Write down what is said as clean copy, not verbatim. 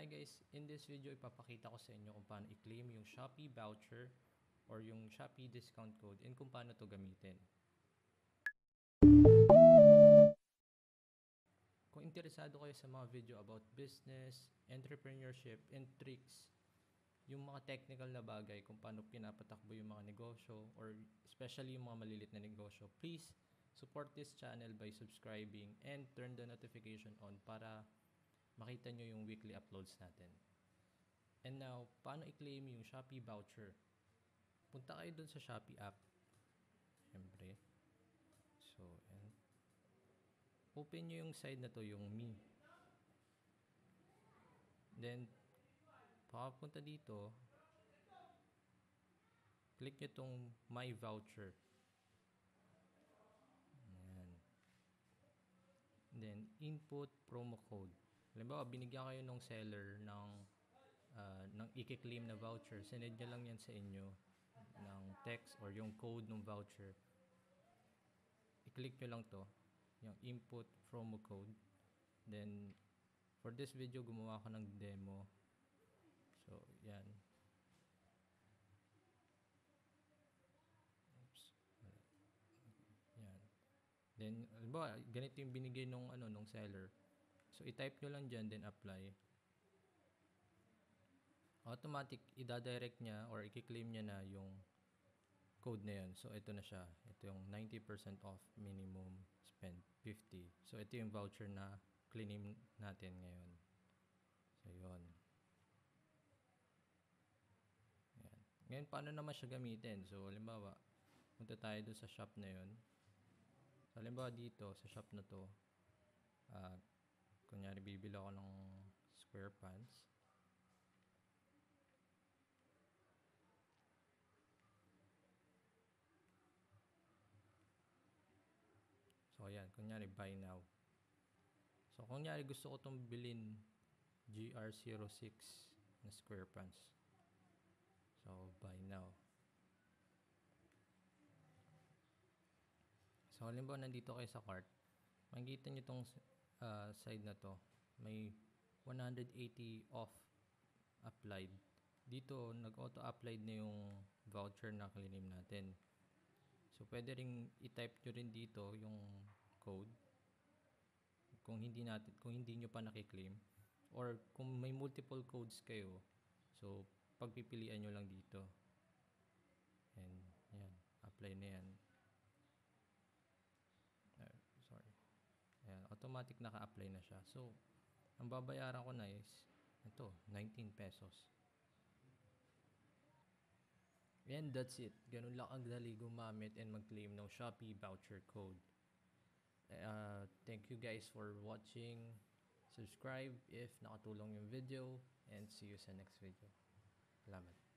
Hi guys, in this video ipapakita ko sa inyo kung paano i-claim yung Shopee voucher or yung Shopee discount code and kung paano to gamitin. Kung interesado kayo sa mga video about business, entrepreneurship, and tricks, yung mga technical na bagay kung paano pinapatakbo yung mga negosyo or especially yung mga malilit na negosyo, please support this channel by subscribing and turn the notification on para makita nyo yung weekly uploads natin. And now, paano i-claim yung Shopee voucher? Punta kayo dun sa Shopee app. Siyempre. So, and open nyo yung side na to, yung Me. Then, pakapunta dito, click nyo tong My Voucher. Ayan. Then, input promo code. Halimbawa, binigyan kayo ng seller ng i-claim na voucher. Sinend nyo lang yan sa inyo ng text or yung code ng voucher. I-click nyo lang to, yung input promo code. Then, for this video, gumawa ko ng demo. So, yan. Oops. Yan. Then, halimbawa, ganito yung binigay nung seller. So, i-type nyo lang dyan, then apply. Automatic, i-direct niya or i-claim niya na yung code na yun. So, ito na siya. Ito yung 90% off minimum spend 50. So, ito yung voucher na claim natin ngayon. So, yun. Ayan. Ngayon, paano naman siya gamitin? So, halimbawa, punta tayo doon sa shop na yun. So, halimbawa dito, sa shop na to, kunyari, bibili ako ng square pants. So, ayan. Kunyari, buy now. So, kunyari, gusto ko itong bilhin GR06 na square pants. So, buy now. So, halimbawa, nandito kayo sa cart. Makikita nyo itong side na to. May 180 off applied. Dito, nag-auto-applied na yung voucher na claim natin. So, pwede ring i-type nyo rin dito yung code kung hindi nyo pa nakiklaim. Or kung may multiple codes kayo, so, pagpipilian nyo lang dito. And, yan. Apply na yan. Sorry. Ayan, automatic naka-apply na siya. So, ang babayaran ko na is, ito, 19 pesos. And that's it. Ganun lang ang dali gumamit and mag-claim ng Shopee voucher code. Thank you guys for watching. Subscribe if nakatulong yung video and see you sa next video. Salamat.